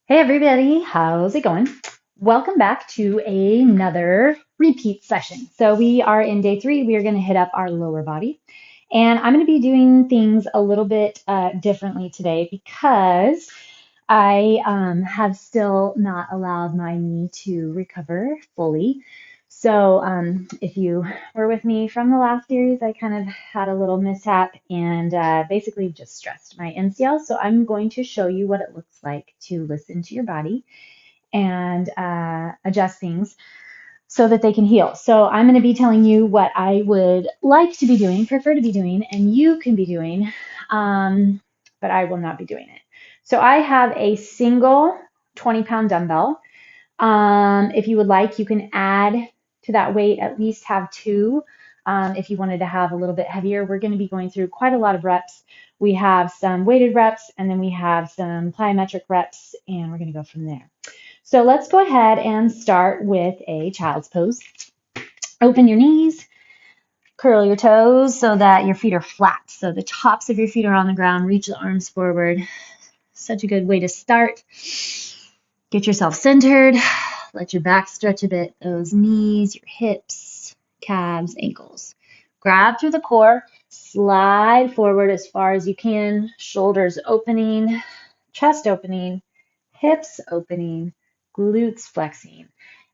Hey everybody, how's it going? Welcome back to another repeat session. So we are in day 3. We are going to hit up our lower body. And I'm going to be doing things a little bit differently today because I have still not allowed my knee to recover fully. So if you were with me from the last series, I kind of had a little mishap and basically just stressed my MCL. So I'm going to show you what it looks like to listen to your body and adjust things so that they can heal. So I'm going to be telling you what I would like to be doing, prefer to be doing, and you can be doing, but I will not be doing it. So I have a single 20-pound dumbbell. If you would like, you can add to that weight, at least have 2. If you wanted to have a little bit heavier, we're going to be going through quite a lot of reps. We have some weighted reps, and then we have some plyometric reps, and we're going to go from there. So let's go ahead and start with a child's pose. Open your knees, curl your toes so that your feet are flat. So the tops of your feet are on the ground. Reach the arms forward. Such a good way to start. Get yourself centered. Let your back stretch a bit. Those knees, your hips, calves, ankles. Grab through the core. Slide forward as far as you can. Shoulders opening, chest opening, hips opening, glutes flexing,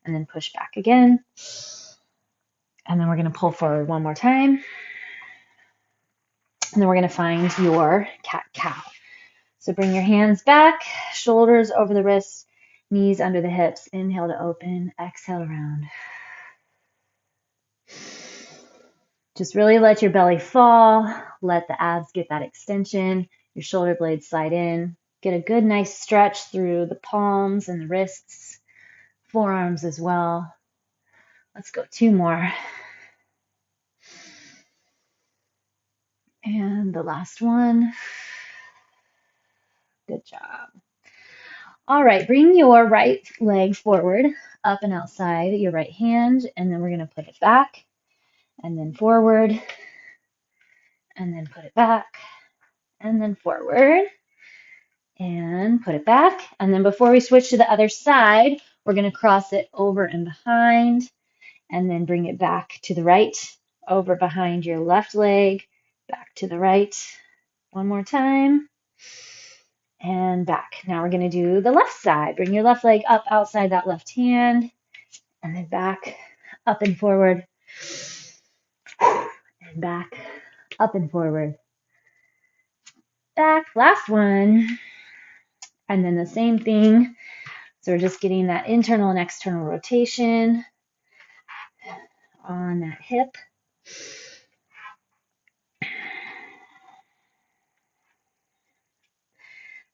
and then push back again. And then we're going to pull forward one more time. And then we're going to find your cat-cow. So bring your hands back, shoulders over the wrists, knees under the hips. Inhale to open, exhale around. Just really let your belly fall. Let the abs get that extension. Your shoulder blades slide in. Get a good, nice stretch through the palms and the wrists, forearms as well. Let's go 2 more. And the last one. Good job. All right, bring your right leg forward, up and outside your right hand, and then we're going to put it back, and then forward, and then put it back, and then forward, and put it back. And then before we switch to the other side, we're going to cross it over and behind, and then bring it back to the right, over behind your left leg, back to the right. One more time. And back. Now we're going to do the left side. Bring your left leg up outside that left hand, and then back, up and forward, and back, up and forward, back. Last one. And then the same thing. So we're just getting that internal and external rotation on that hip.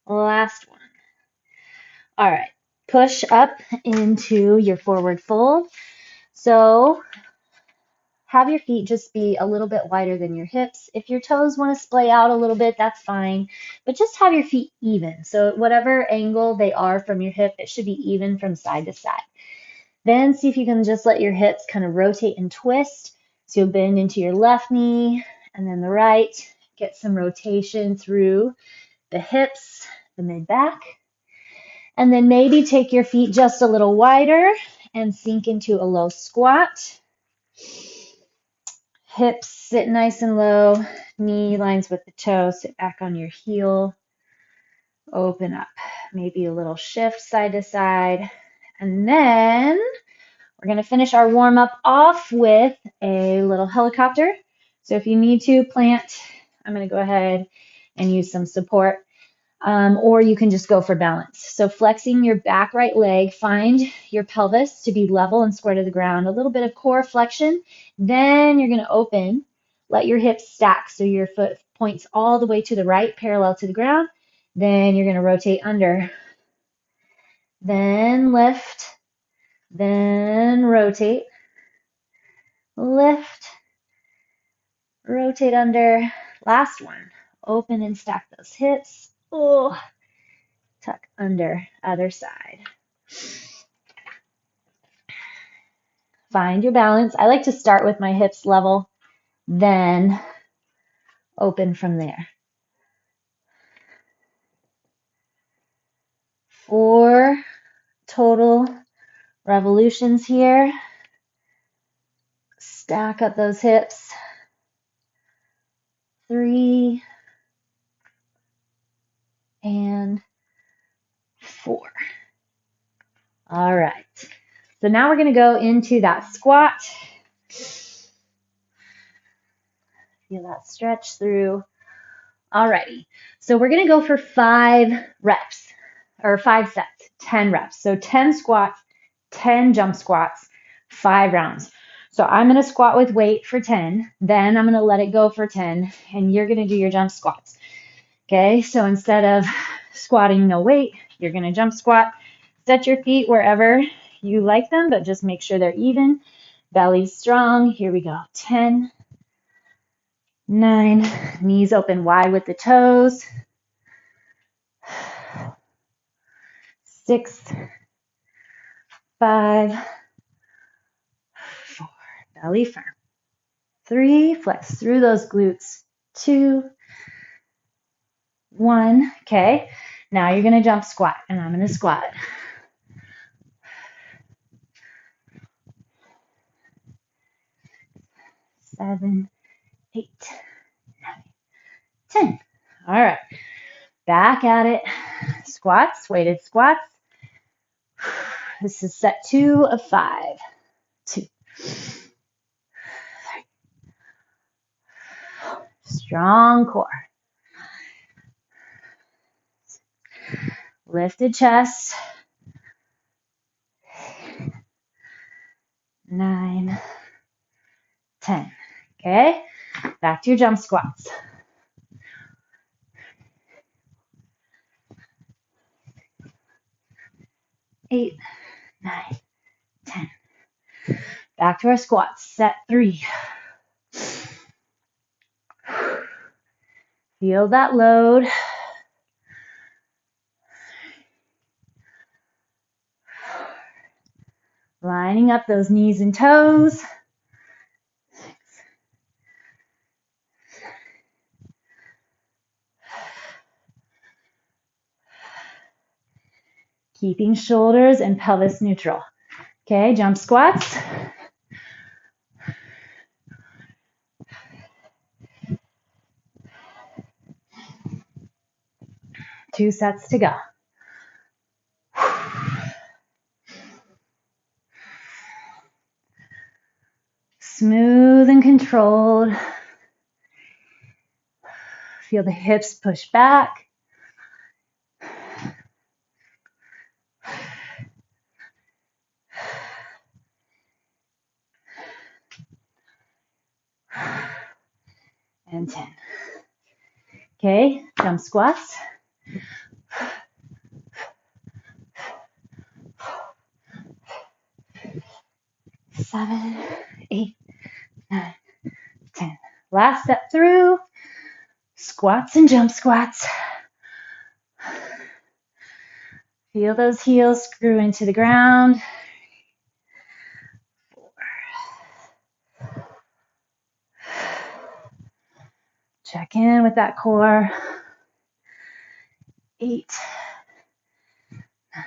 Last one. All right. Push up into your forward fold. So have your feet just be a little bit wider than your hips. If your toes want to splay out a little bit, that's fine. But just have your feet even. So whatever angle they are from your hip, it should be even from side to side. Then see if you can just let your hips kind of rotate and twist. So you'll bend into your left knee and then the right. Get some rotation through the hips, the mid-back. And then maybe take your feet just a little wider and sink into a low squat. Hips sit nice and low, knee lines with the toe, sit back on your heel, open up, maybe a little shift side to side, and then we're going to finish our warm-up off with a little helicopter. So if you need to plant, I'm going to go ahead and use some support. Or you can just go for balance. So flexing your back right leg, find your pelvis to be level and square to the ground, a little bit of core flexion. Then you're going to open, let your hips stack so your foot points all the way to the right, parallel to the ground. Then you're going to rotate under. Then lift. Then rotate. Lift. Rotate under. Last one. Open and stack those hips. Oh. Tuck under, other side. Find your balance. I like to start with my hips level, then open from there. 4, total revolutions here. Stack up those hips. 3 and 4. All right. So now we're going to go into that squat. Feel that stretch through. Alrighty. So we're going to go for 5 reps or 5 sets, 10 reps. So 10 squats, 10 jump squats, 5 rounds. So I'm going to squat with weight for 10, then I'm going to let it go for 10, and you're going to do your jump squats. Okay, so instead of squatting no weight, you're going to jump squat. Set your feet wherever you like them, but just make sure they're even. Belly's strong. Here we go. 10, 9, knees open wide with the toes. 6, 5, 4, belly firm. 3, flex through those glutes. 2, 1. Okay, now you're going to jump squat, and I'm going to squat. 7, 8, 9, 10. All right, back at it. Squats, weighted squats. This is set 2 of 5. 2, 3. Strong core. Lifted chest. 9, 10. Okay, back to your jump squats. 8, 9, 10. Back to our squats. Set 3. Feel that load. Lining up those knees and toes. 6, 7. Keeping shoulders and pelvis neutral. Okay, jump squats. 2 sets to go. Smooth and controlled. Feel the hips push back. And 10. Okay, jump squats. 7, 8, 9, 10. Last step through. Squats and jump squats. Feel those heels screw into the ground. 4. Check in with that core. 8, 9,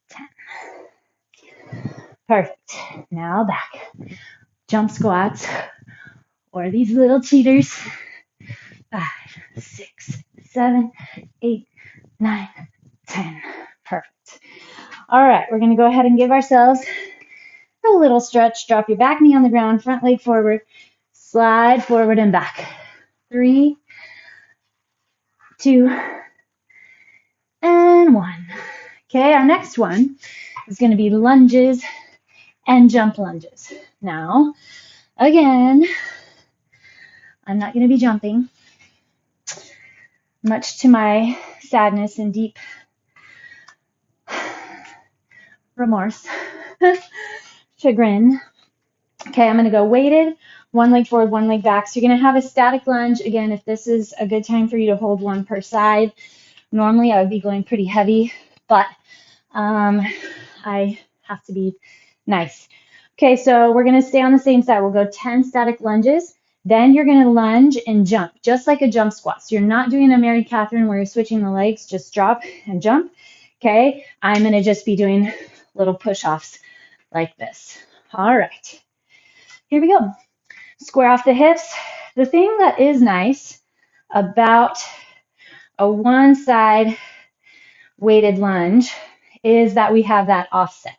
10. Perfect. Now back. Jump squats or these little cheaters. 5, 6, 7, 8, 9, 10. Perfect. All right, we're going to go ahead and give ourselves a little stretch. Drop your back knee on the ground, front leg forward, slide forward and back. 3, 2, and 1. Okay, our next one is going to be lunges and jump lunges. Now, again, I'm not going to be jumping, much to my sadness and deep remorse, chagrin. Okay, I'm going to go weighted, one leg forward, one leg back. So you're going to have a static lunge. Again, if this is a good time for you to hold one per side, normally I would be going pretty heavy, but I have to be nice. Okay, so we're going to stay on the same side. We'll go 10 static lunges. Then you're going to lunge and jump, just like a jump squat. So you're not doing a Mary Catherine where you're switching the legs, just drop and jump. Okay, I'm going to just be doing little push-offs like this. All right, here we go. Square off the hips. The thing that is nice about a one-side weighted lunge is that we have that offset.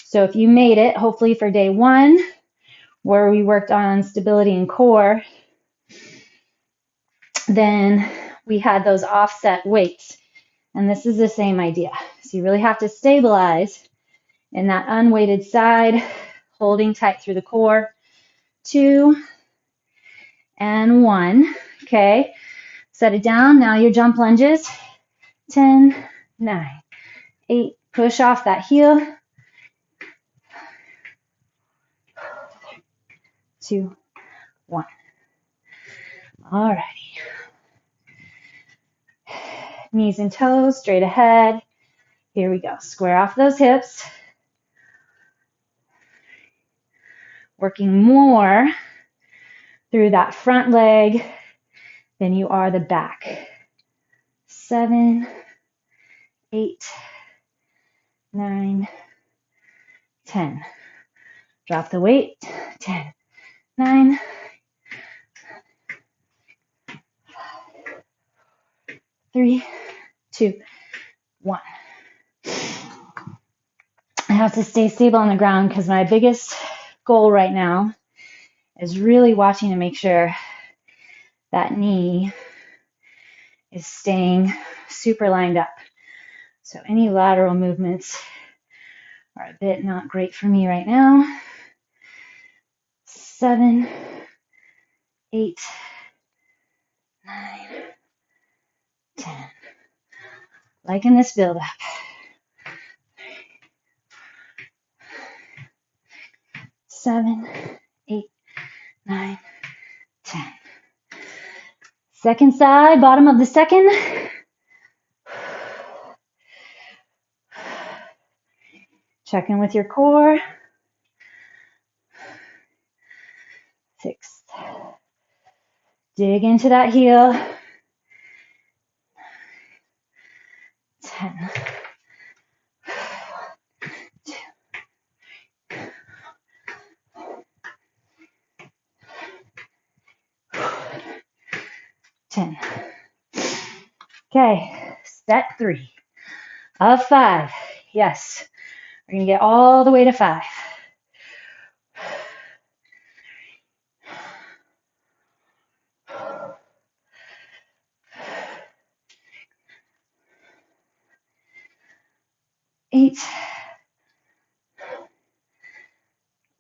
So if you made it, hopefully for day one, where we worked on stability and core, then we had those offset weights. And this is the same idea. So you really have to stabilize in that unweighted side, holding tight through the core. 2 and 1. Okay, set it down. Now your jump lunges. 10, 9, 8. Push off that heel. 2, 1. Alrighty. Knees and toes straight ahead. Here we go. Square off those hips. Working more through that front leg than you are the back. 7, 8, 9, 10. Drop the weight. 10, 9, 3, 2, 1. I have to stay stable on the ground because my biggest goal right now is really watching to make sure that knee is staying super lined up. So any lateral movements are a bit not great for me right now. 7, 8, 9, 10. Liking this build up. 7, 8, 9, 10. Second side, bottom of the second. Check in with your core. 6. Dig into that heel. 10. 10. Okay, set 3 of 5. Yes, we're going to get all the way to 5. 8,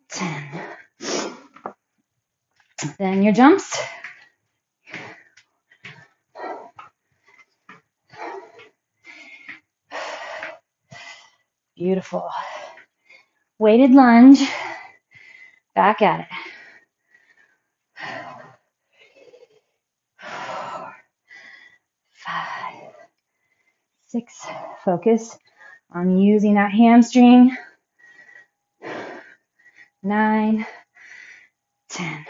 10. Then your jumps. Beautiful. Weighted lunge. Back at it. 4, 5, 6. Focus on using that hamstring. 9, 10.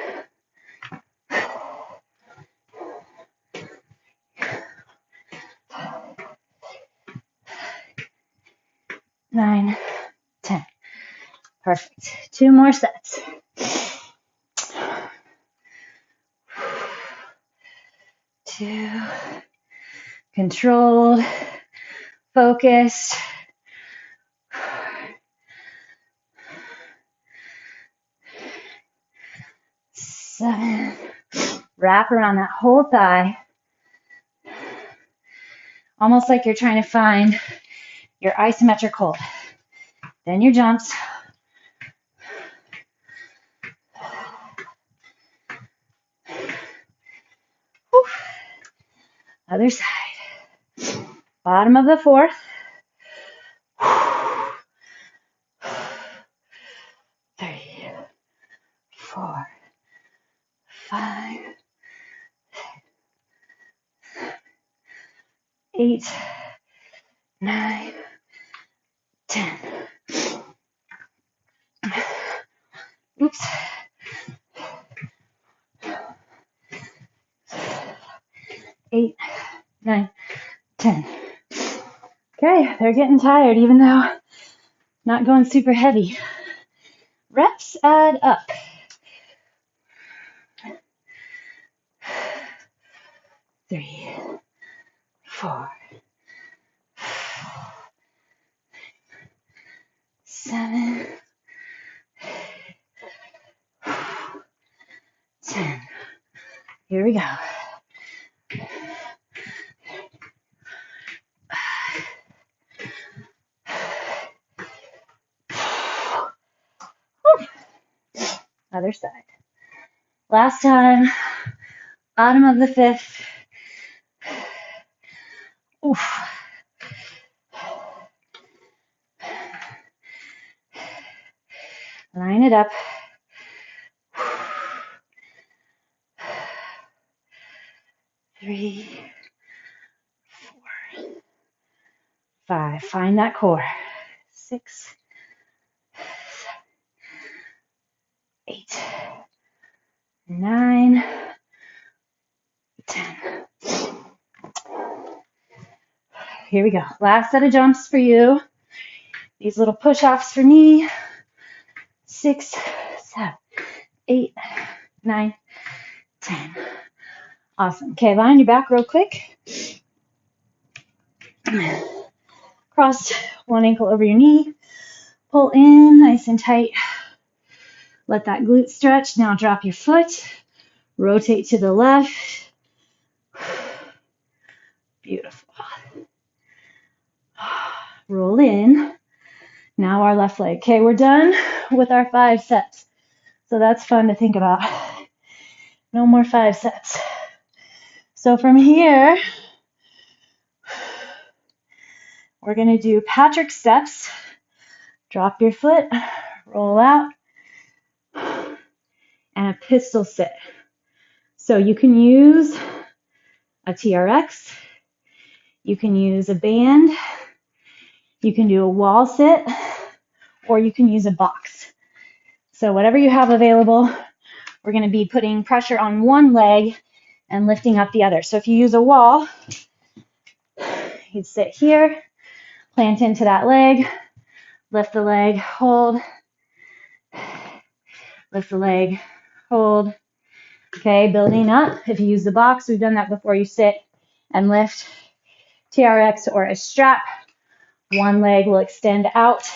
9, 10. Perfect. 2 more sets. 2. Controlled. Focused. 7. Wrap around that whole thigh. Almost like you're trying to find your isometric hold. Then your jumps. Whew. Other side. Bottom of the 4th. 3, 4, 5, 8, 9, 10. Oops. 8, 9, 10. Okay, they're getting tired, even though not going super heavy. Reps add up. 3, 4, 7, 10. Here we go. Other side. Last time, bottom of the 5th. Oof. Line it up. 3, 4, 5. Find that core. 6, 8, 9, 10. Here we go. Last set of jumps for you. These little push-offs for me. 6, 7, 8, 9, 10. Awesome. Okay, lie on your back real quick. Cross one ankle over your knee. Pull in nice and tight. Let that glute stretch. Now drop your foot. Rotate to the left. Beautiful. Roll in. Now our left leg. Okay, we're done with our 5 sets. So that's fun to think about. No more 5 sets. So from here, we're going to do Patrick steps. Drop your foot, roll out, and a pistol sit. So you can use a TRX, you can use a band, you can do a wall sit, or you can use a box. So whatever you have available, we're going to be putting pressure on one leg and lifting up the other. So if you use a wall, you'd sit here, plant into that leg, lift the leg, hold, lift the leg, hold. Okay, building up. If you use the box, we've done that before. You sit and lift. TRX or a strap. One leg will extend out.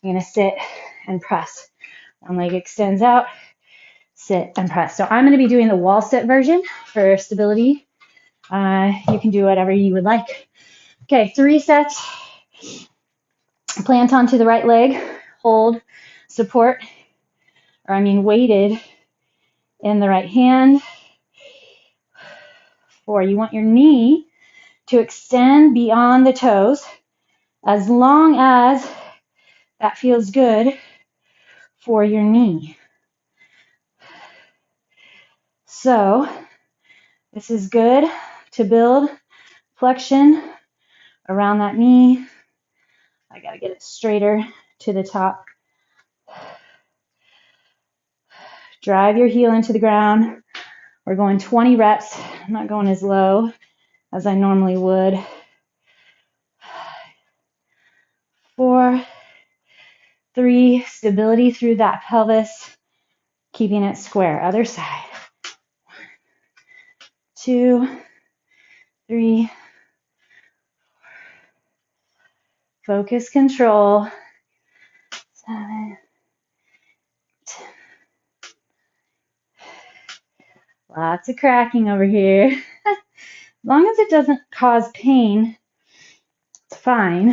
You're going to sit and press. One leg extends out, sit and press. So I'm going to be doing the wall sit version for stability. You can do whatever you would like. Okay, 3 sets. Plant onto the right leg. Hold, support, weighted in the right hand. 4, you want your knee to extend beyond the toes as long as that feels good for your knee. So this is good to build flexion around that knee. I gotta get it straighter to the top. Drive your heel into the ground. We're going 20 reps. I'm not going as low as I normally would. 4, 3, stability through that pelvis, keeping it square. Other side. 2, 3, focus, control. 7, 10. Lots of cracking over here. As long as it doesn't cause pain, it's fine.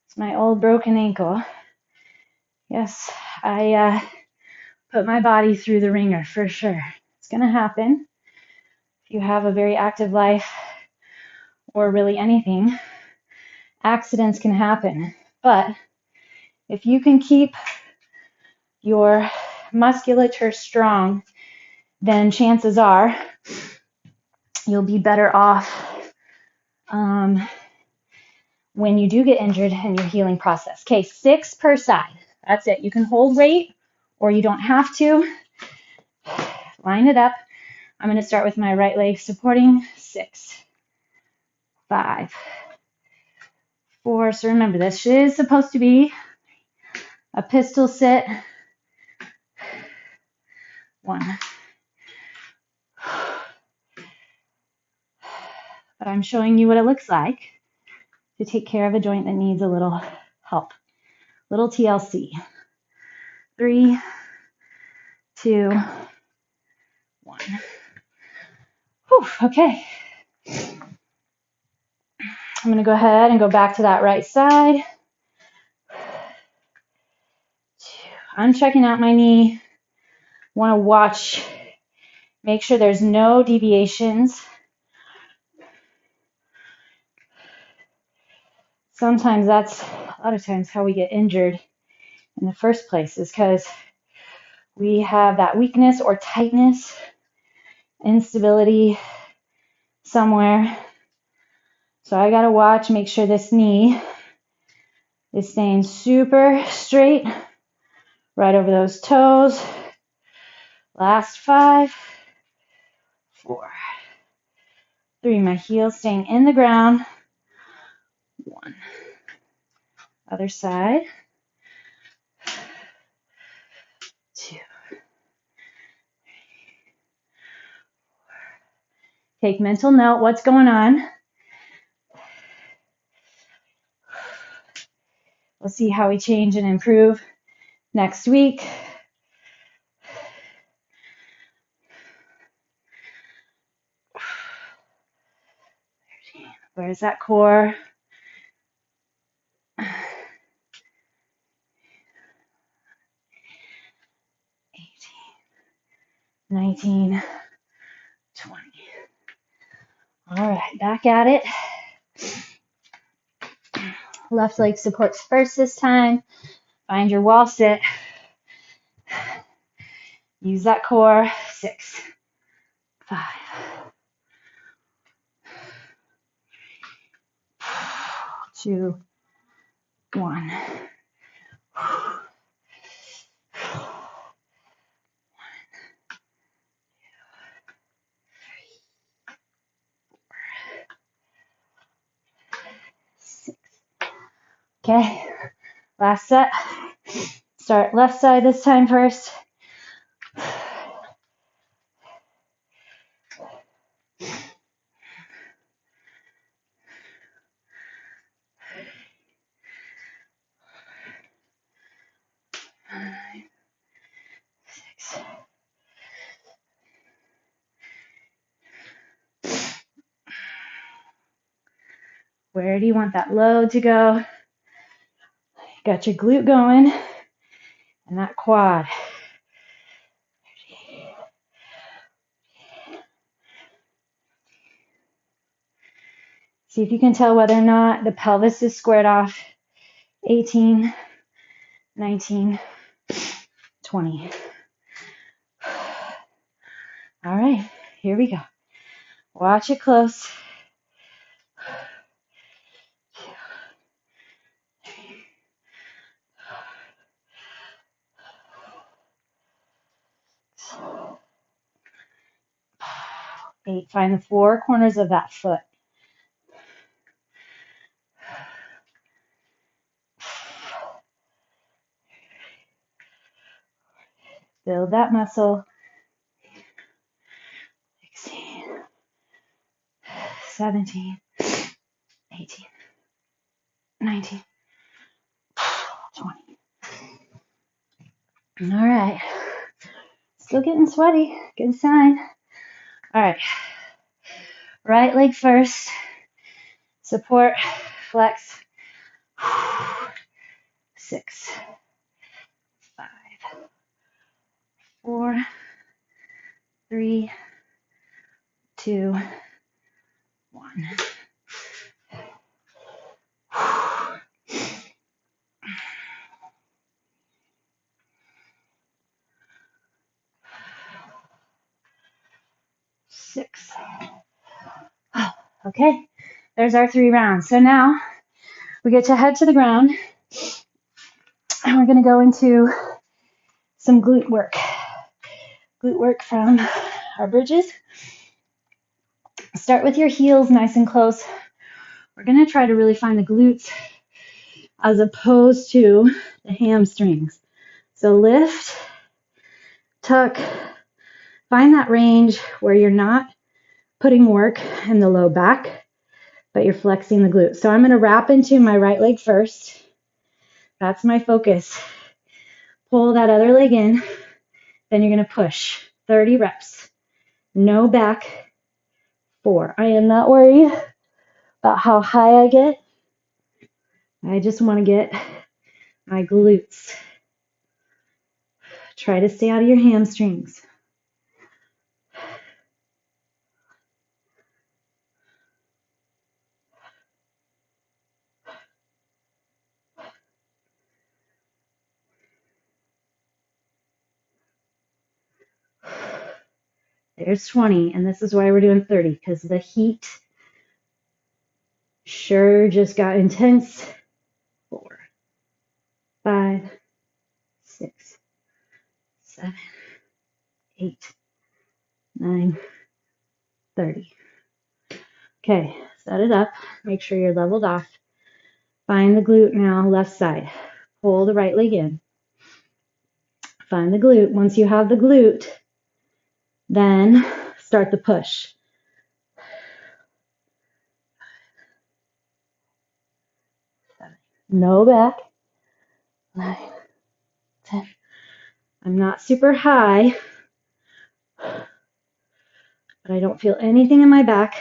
It's my old broken ankle. Yes, I put my body through the ringer for sure. It's going to happen. If you have a very active life or really anything, accidents can happen. But if you can keep your musculature strong, then chances are you'll be better off when you do get injured in your healing process. Okay, 6 per side. That's it. You can hold weight or you don't have to. Line it up. I'm going to start with my right leg supporting. 6, 5, 4. So remember, this is supposed to be a pistol sit. 1. But I'm showing you what it looks like to take care of a joint that needs a little help. Little TLC. 3, 2, 1. Whew, okay. I'm going to go ahead and go back to that right side. I'm checking out my knee. Want to watch, make sure there's no deviations. Sometimes that's a lot of times how we get injured in the first place, is because we have that weakness or tightness, instability somewhere. So I got to watch, make sure this knee is staying super straight, right over those toes. Last 5, 4, 3. My heel staying in the ground. 1. Other side. 2. Take mental note, what's going on? We'll see how we change and improve next week. Where's that core? 18, 19, 20. All right, back at it. Left leg supports first this time. Find your wall sit. Use that core. 6, 5, 2, 1. Okay, last set. Start left side this time first. Where do you want that load to go? Got your glute going and that quad. See if you can tell whether or not the pelvis is squared off. 18, 19, 20. All right, here we go. Watch it close. 8. Find the 4 corners of that foot. 5. Build that muscle. 16, 17, 18, 19, 20. All right. Still getting sweaty. Good sign. All right. Right leg first. Support, flex. 6, 5, 4, 3, 2, 1. Six. Okay, there's our 3 rounds. So now we get to head to the ground and we're going to go into some glute work. Glute work from our bridges. Start with your heels nice and close we're going to try to really find the glutes as opposed to the hamstrings. So lift, tuck, find that range where you're not putting work in the low back, but you're flexing the glutes. So I'm going to wrap into my right leg first. That's my focus. Pull that other leg in. Then you're going to push 30 reps. No back. 4. I am not worried about how high I get. I just want to get my glutes. Try to stay out of your hamstrings. There's 20, and this is why we're doing 30, because the heat sure just got intense. 4, 5, 6, 7, 8, 9, 30. Okay, set it up. Make sure you're leveled off. Find the glute now, left side. Pull the right leg in. Find the glute. Once you have the glute, then start the push. 7. No back. 9, 10. I'm not super high, but I don't feel anything in my back.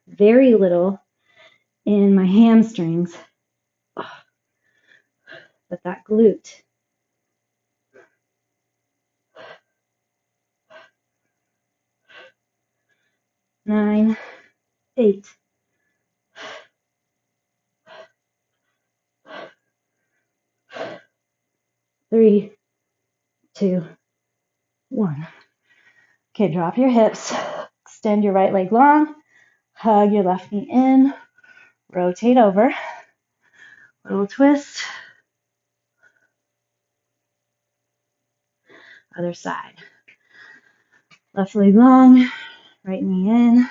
Very little in my hamstrings. But that glute. 9, 8. 3, 2, 1. Okay, drop your hips. Extend your right leg long. Hug your left knee in. Rotate over. Little twist. Other side. Left leg long. Right knee in.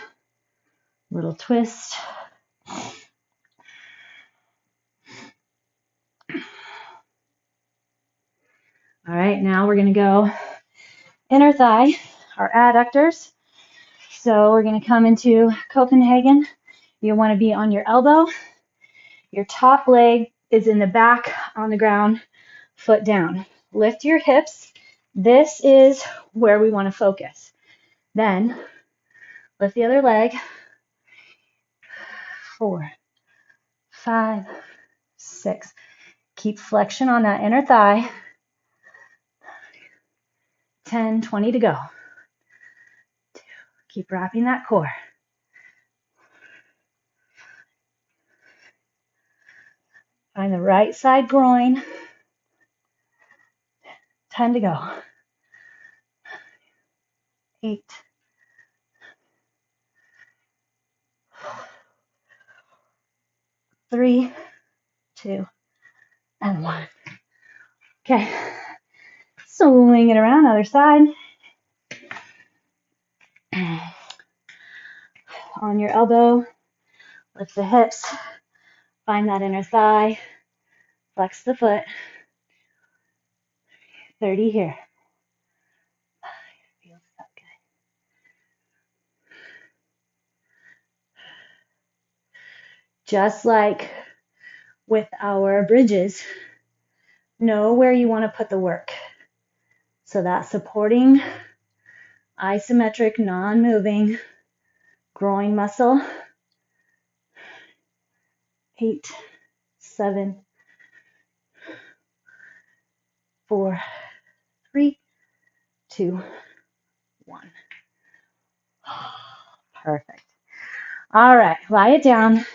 Little twist. All right, now we're going to go inner thigh, our adductors. So we're going to come into Copenhagen. You want to be on your elbow. Your top leg is in the back on the ground, foot down. Lift your hips. This is where we want to focus. Then lift the other leg. 4, 5, 6. Keep flexion on that inner thigh. 10, 20 to go. 2. Keep wrapping that core. Find the right side groin. 10 to go. 8. 3, 2, and 1. Okay. Swing it around, other side. On your elbow, lift the hips. Find that inner thigh. Flex the foot. 30 here. Feels so good. Just like with our bridges, know where you want to put the work. So that supporting, isometric, non-moving groin muscle. 8, 7, 4, 3, 2, 1. Perfect. All right, lie it down.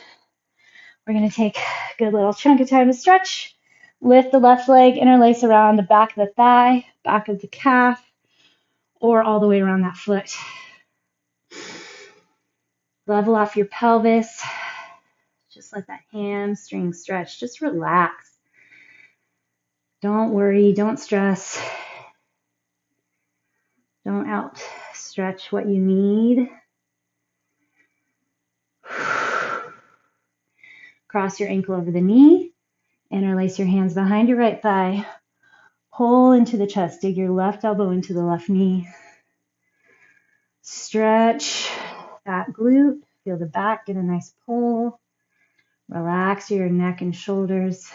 We're going to take a good little chunk of time to stretch. Lift the left leg, interlace around the back of the thigh, back of the calf, or all the way around that foot. Level off your pelvis. Just let that hamstring stretch. Just relax. Don't worry. Don't stress. Don't outstretch what you need. Cross your ankle over the knee. Interlace your hands behind your right thigh. Pull into the chest. Dig your left elbow into the left knee. Stretch that glute. Feel the back. Get a nice pull. Relax your neck and shoulders.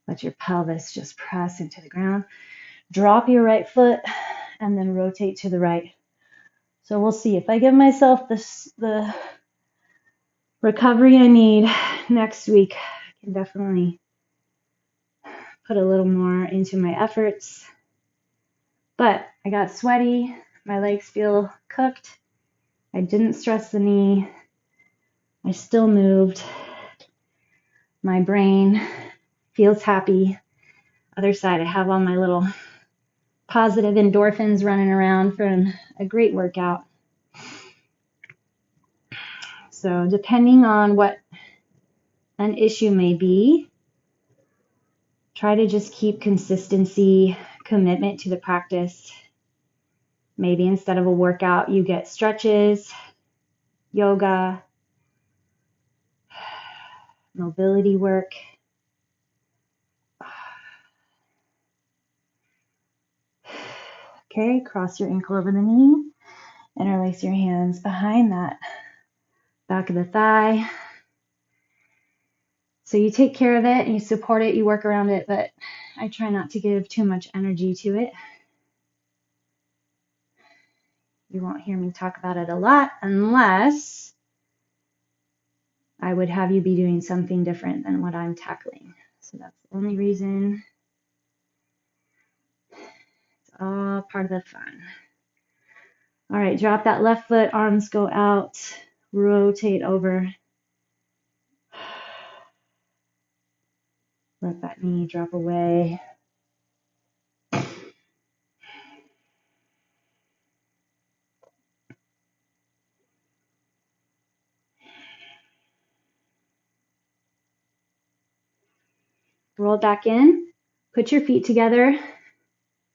Let your pelvis just press into the ground. Drop your right foot and then rotate to the right. So we'll see if I give myself the recovery I need next week. I can definitely put a little more into my efforts. But I got sweaty. My legs feel cooked. I didn't stress the knee. I still moved. My brain feels happy. Other side, I have all my little positive endorphins running around from a great workout. So depending on what an issue may be, try to just keep consistency, commitment to the practice. Maybe instead of a workout, you get stretches, yoga, mobility work. Okay, cross your ankle over the knee. Interlace your hands behind that back of the thigh. So you take care of it and you support it, you work around it, but I try not to give too much energy to it. You won't hear me talk about it a lot unless I would have you be doing something different than what I'm tackling. So that's the only reason. It's all part of the fun. All right, drop that left foot, arms go out, rotate over. Let that knee drop away. Roll back in. Put your feet together.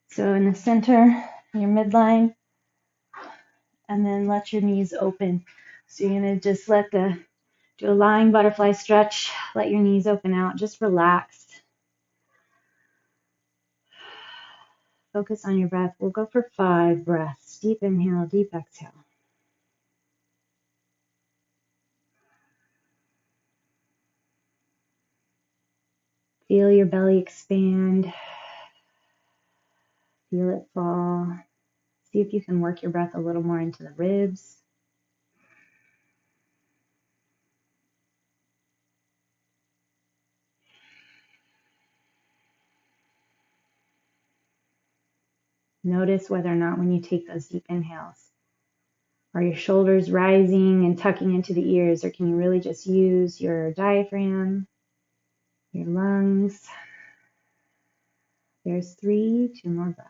So in the center, your midline. And then let your knees open. So you're going to just do a lying butterfly stretch. Let your knees open out. Just relax. Focus on your breath. We'll go for 5 breaths. Deep inhale, deep exhale. Feel your belly expand. Feel it fall. See if you can work your breath a little more into the ribs. Notice whether or not when you take those deep inhales, are your shoulders rising and tucking into the ears, or can you really just use your diaphragm, your lungs? There's 3, 2 more breaths.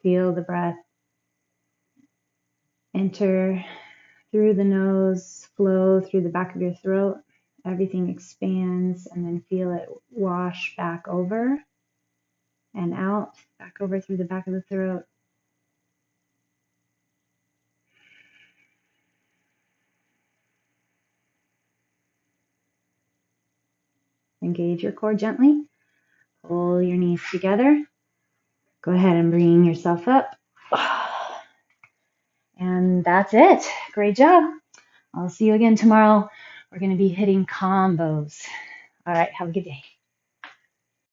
Feel the breath enter through the nose, flow through the back of your throat. Everything expands, and then feel it wash back over and out, back over through the back of the throat. Engage your core gently. Pull your knees together. Go ahead and bring yourself up. And that's it. Great job. I'll see you again tomorrow. We're going to be hitting combos. All right, have a good day.